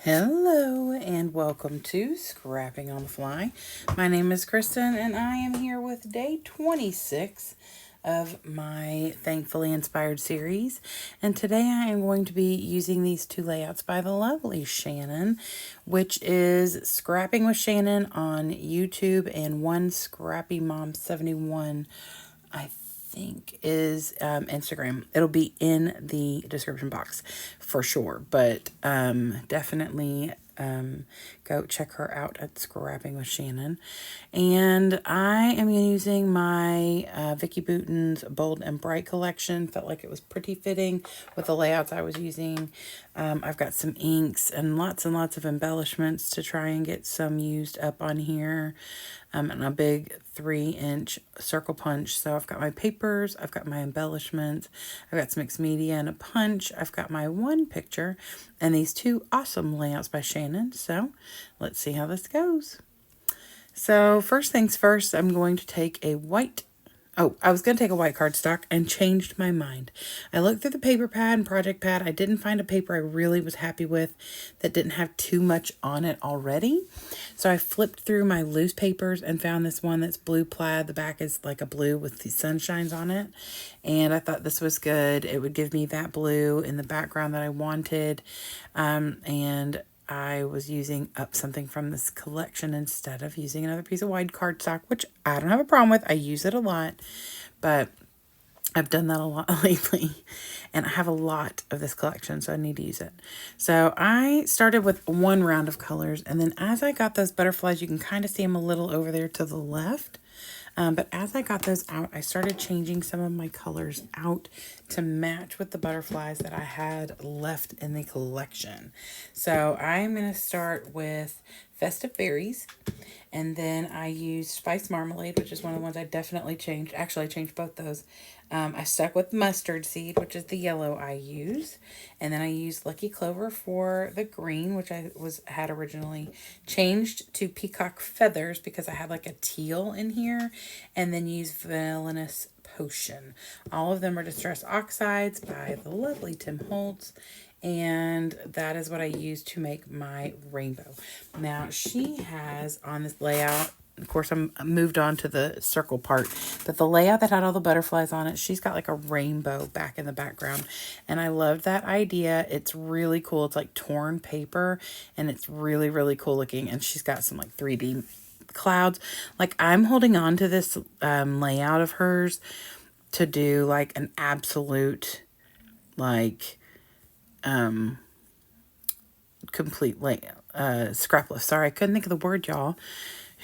Hello and welcome to Scrapping on the Fly. My name is Kristen and I am here with day 26 of my Thankfully Inspired series. And today I am going to be using these two layouts by the lovely Shannon, which is Scrapping with Shannon on YouTube and One Scrappy Mom 71, I think is Instagram. It'll be in the description box for sure, but definitely go check her out at Scrapping with Shannon. And I am using my Vicky Bouton's Bold and Bright collection. Felt like it was pretty fitting with the layouts I was using. I've got some inks and lots of embellishments to try and get some used up on here. And a big 3-inch circle punch. So I've got my papers, I've got my embellishments, I've got some mixed media and a punch, I've got my one picture, and these two awesome layouts by Shannon. So let's see how this goes. So first things first, I'm going to take a white I was going to take a white cardstock and changed my mind. I looked through the paper pad and project pad. I didn't find a paper I really was happy with that didn't have too much on it already. So I flipped through my loose papers and found this one that's blue plaid. The back is like a blue with the sunshines on it. And I thought this was good. It would give me that blue in the background that I wanted. And I was using up something from this collection instead of using another piece of white cardstock, which I don't have a problem with. I use it a lot, but I've done that a lot lately, and I have a lot of this collection, so I need to use it. So I started with one round of colors, and then as I got those butterflies, you can kind of see them a little over there to the left. But as I got those out, I started changing some of my colors out to match with the butterflies that I had left in the collection. So I'm going to start with Festive Berries. And then I used Spice Marmalade, which is one of the ones I definitely changed. Actually, I changed both those. I stuck with Mustard Seed, which is the yellow I use. And then I used Lucky Clover for the green, which I had originally changed to Peacock Feathers because I had like a teal in here. And then used Villainous Potion. All of them are Distress Oxides by the lovely Tim Holtz. And that is what I use to make my rainbow. Now, she has on this layout, of course, I'm moved on to the circle part, but the layout that had all the butterflies on it, she's got like a rainbow back in the background. And I love that idea. It's really cool. It's like torn paper, and it's really cool looking. And she's got some like 3D clouds. Like, I'm holding on to this layout of hers to do like an absolute, like, complete scraplift. Sorry, I couldn't think of the word, y'all.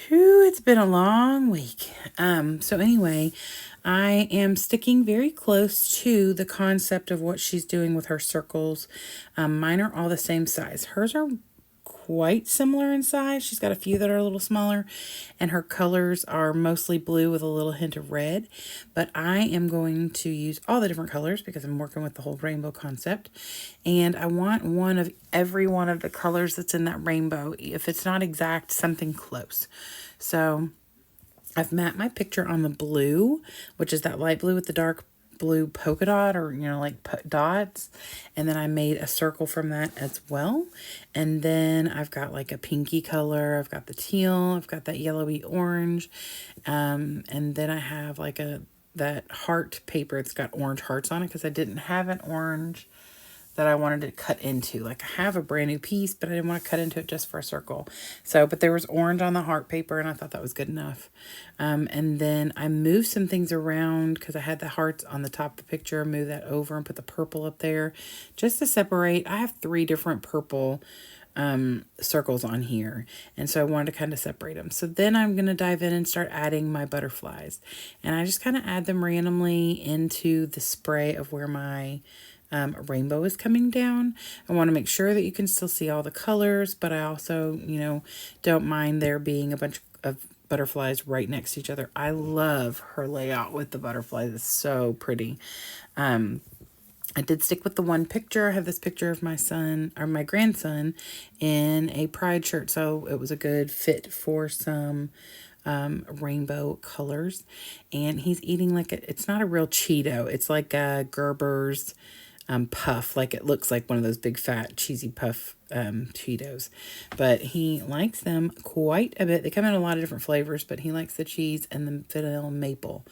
Whew, it's been a long week. So anyway, I am sticking very close to the concept of what she's doing with her circles. Mine are all the same size. Hers are quite similar in size. She's got a few that are a little smaller, and her colors are mostly blue with a little hint of red. But I am going to use all the different colors because I'm working with the whole rainbow concept. And I want one of every one of the colors that's in that rainbow. If it's not exact, something close. So I've mapped my picture on the blue, which is that light blue with the dark blue polka dot, or like dots, and then I made a circle from that as well. And then I've got like a pinky color, I've got the teal, I've got that yellowy orange, and then I have like that heart paper. It's got orange hearts on it because I didn't have an orange that I wanted to cut into. Like, I have a brand new piece, but I didn't want to cut into it just for a circle. So, but there was orange on the heart paper, and I thought that was good enough. And then I moved some things around because I had the hearts on the top of the picture. Move that over and put the purple up there just to separate. I have 3 different purple circles on here, and so I wanted to kind of separate them. So then I'm going to dive in and start adding my butterflies, and I just kind of add them randomly into the spray of where my rainbow is coming down. I want to make sure that you can still see all the colors, but I also, don't mind there being a bunch of butterflies right next to each other. I love her layout with the butterflies. It's so pretty. I did stick with the one picture. I have this picture of my son, or my grandson, in a pride shirt, so it was a good fit for some rainbow colors. And he's eating like it's not a real Cheeto. It's like Gerber's puff, like it looks like one of those big fat cheesy puff Cheetos, but he likes them quite a bit. They come in a lot of different flavors, but he likes the cheese and the vanilla maple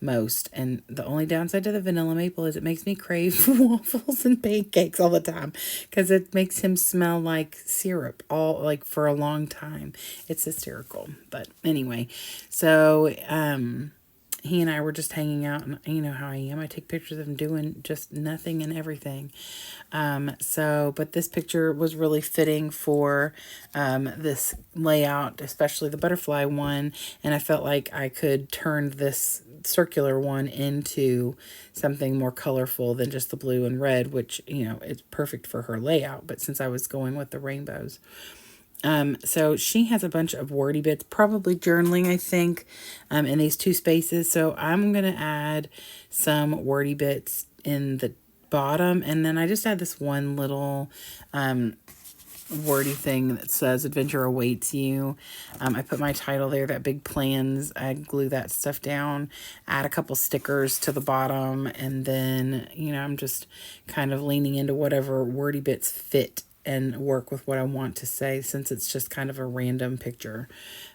most. And the only downside to the vanilla maple is it makes me crave waffles and pancakes all the time, because it makes him smell like syrup all like for a long time. It's hysterical. But anyway, so he and I were just hanging out, and you know how I am. I take pictures of him doing just nothing and everything. But this picture was really fitting for this layout, especially the butterfly one. And I felt like I could turn this circular one into something more colorful than just the blue and red, which, you know, it's perfect for her layout. But since I was going with the rainbows, so she has a bunch of wordy bits, probably journaling, I think, in these two spaces. So I'm going to add some wordy bits in the bottom. And then I just add this one little, wordy thing that says adventure awaits you. I put my title there, that big plans. I glue that stuff down, add a couple stickers to the bottom. And then, you know, I'm just kind of leaning into whatever wordy bits fit and work with what I want to say, since it's just kind of a random picture.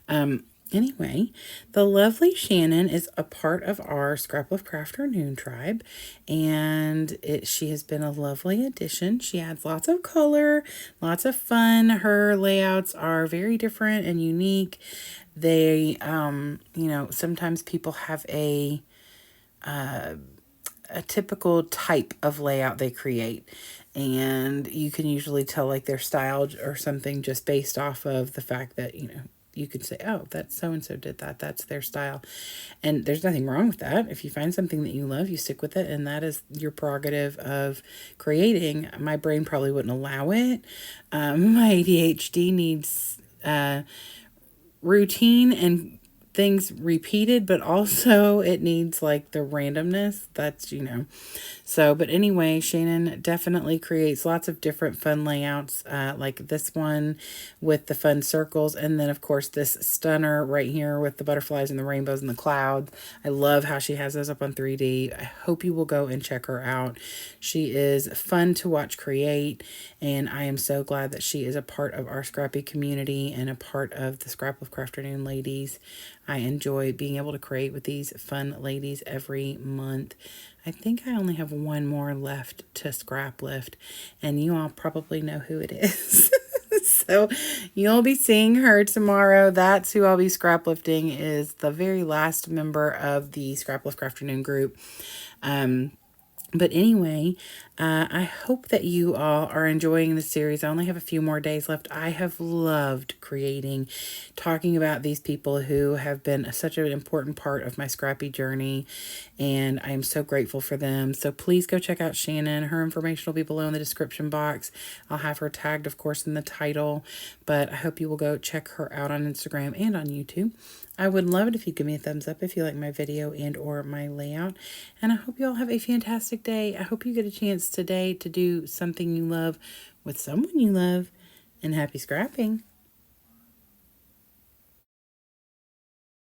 Anyway, the lovely Shannon is a part of our Scraplift Crafternoon tribe, and she has been a lovely addition. She adds lots of color, lots of fun. Her layouts are very different and unique. They, you know, sometimes people have a typical type of layout they create, and you can usually tell like their style or something just based off of the fact that, you know, you could say, oh, that's so-and-so did that. That's their style. And there's nothing wrong with that. If you find something that you love, you stick with it. And that is your prerogative of creating. My brain probably wouldn't allow it. My ADHD needs routine and things repeated, but also it needs like the randomness. That's, you know. So, but anyway, Shannon definitely creates lots of different fun layouts, like this one with the fun circles. And then, of course, this stunner right here with the butterflies and the rainbows and the clouds. I love how she has those up on 3D. I hope you will go and check her out. She is fun to watch create, and I am so glad that she is a part of our Scrappy community and a part of the Scraplift Crafternoon ladies. I enjoy being able to create with these fun ladies every month. I think I only have one more left to scrap lift, and you all probably know who it is. So you'll be seeing her tomorrow. That's who I'll be scrap lifting, is the very last member of the Scraplift Crafternoon group. But anyway, I hope that you all are enjoying the series. I only have a few more days left. I have loved creating, talking about these people who have been such an important part of my scrappy journey, and I am so grateful for them. So please go check out Shannon. Her information will be below in the description box. I'll have her tagged, of course, in the title, but I hope you will go check her out on Instagram and on YouTube. I would love it if you give me a thumbs up if you like my video and or my layout. And I hope you all have a fantastic day. I hope you get a chance today to do something you love with someone you love. And happy scrapping.